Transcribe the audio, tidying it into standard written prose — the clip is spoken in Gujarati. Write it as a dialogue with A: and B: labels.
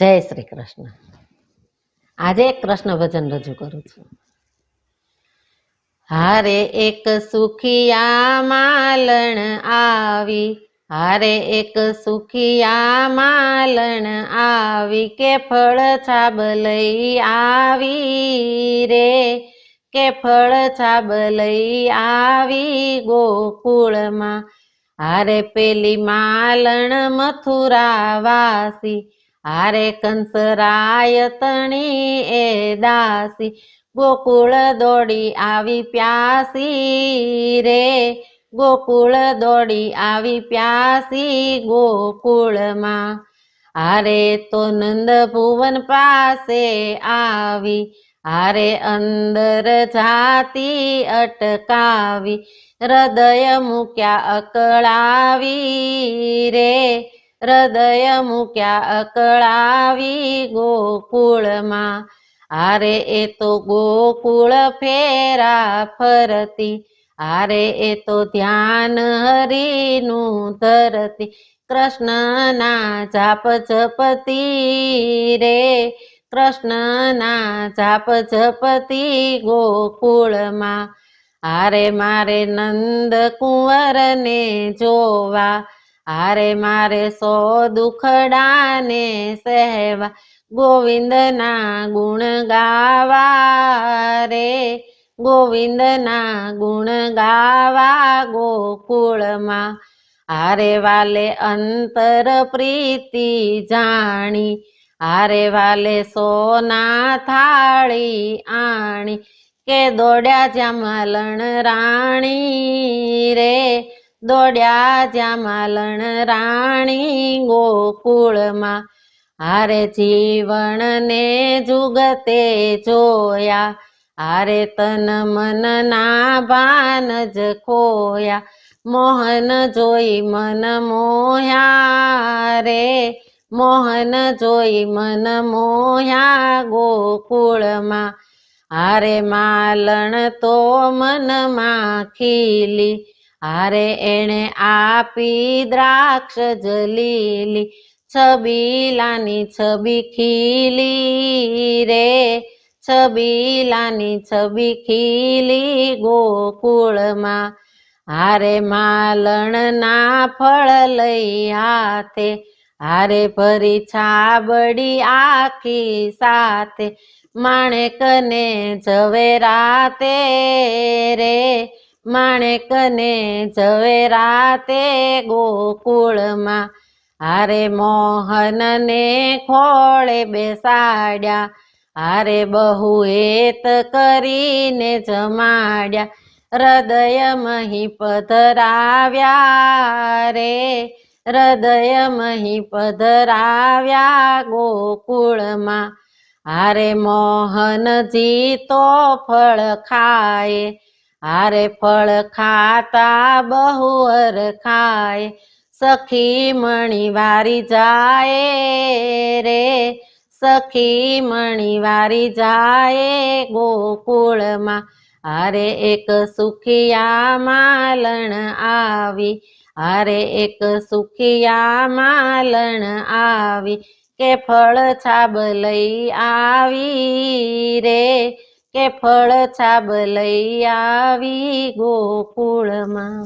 A: જય શ્રી કૃષ્ણ. આજે એક કૃષ્ણ ભજન રજૂ કરું છું. હારે એક સુખિયા માલણ આવી, હારે એક સુખિયા માલણ આવી, કે ફળ છાબ લઈ આવી રે, કે ફળ છાબ લઈ આવી ગોકુળમાં. હારે પેલી માલણ મથુરા વાસી, હારે કંસરાય તણી એ દાસી, ગોકુળ દોડી આવી પ્યાસી રે, ગોકુળ દોડી આવી પ્યાસી ગોકુળમાં. હારે તો નંદ ભુવન પાસે આવી, હારે અંદર જાતી અટકાવી, હૃદય મૂક્યા અકળાવી રે, હૃદય મૂક્યા અકળાવી ગોકુળમાં. હારે એ તો ગોકુળ ફેરા ફરતી, હારે એ તો ધ્યાન હરિનું ધરતી, કૃષ્ણના જાપ જપતી રે, કૃષ્ણના જાપ જપતી ગોકુળમાં. હારે મારે નંદ કુંવરને જોવા, હારે મારે સો દુખડાને સહેવા, ગોવિંદના ગુણ ગાવા રે, ગોવિંદના ગુણ ગાવા ગોકુળમાં. હારે વાલે અંતર પ્રીતિ જાણી, હારે વાલે સોના થાળી આણી, કે દોડ્યા જ્યાં માલણ રાણી રે, દોડ્યા જ્યાં માલણ રાણી ગોકુળમાં. હારે જીવનને જુગતે જોયા, હારે તન મનના ભાન જ ખોયા, મોહન જોઈ મન મોહ્યા રે, મોહન જોઈ મન મોહ્યા ગોકુળમાં. હારે માલણ તો મનમાં ખીલી, હારે એણે આપી દ્રાક્ષ જલીલી, છબીલાની છબી ખીલી રે, છબીલાની છબી ખીલી ગોકુળમાં. હારે માલણના ફળ લઈ હાથે, હારે ભરી છાબડી આખી સાથે, માણેકને ઝવેરાતે રે, માણેકને ઝવેરાતે ગોકુળમાં. હારે મોહનને ખોળે બેસાડ્યા, હારે બહુ હેત કરીને જમાડ્યા, હૃદય મહી પધરાવ્યા રે, હૃદય મહી પધરાવ્યા ગોકુળમાં. હારે મોહનજી તો ફળ ખાય, હારે ફળ ખાતા બહુ હરખાય, સખી મણી વારી જાય રે, સખી મણી વારી જાય ગોકુળમાં. હારે એક સુખિયા માલણ આવી, હારે એક સુખિયા માલણ આવી, કે ફળ છાબ લઈ આવી રે, કે ફળ છાબ લઈ આવી ગોકુળમાં.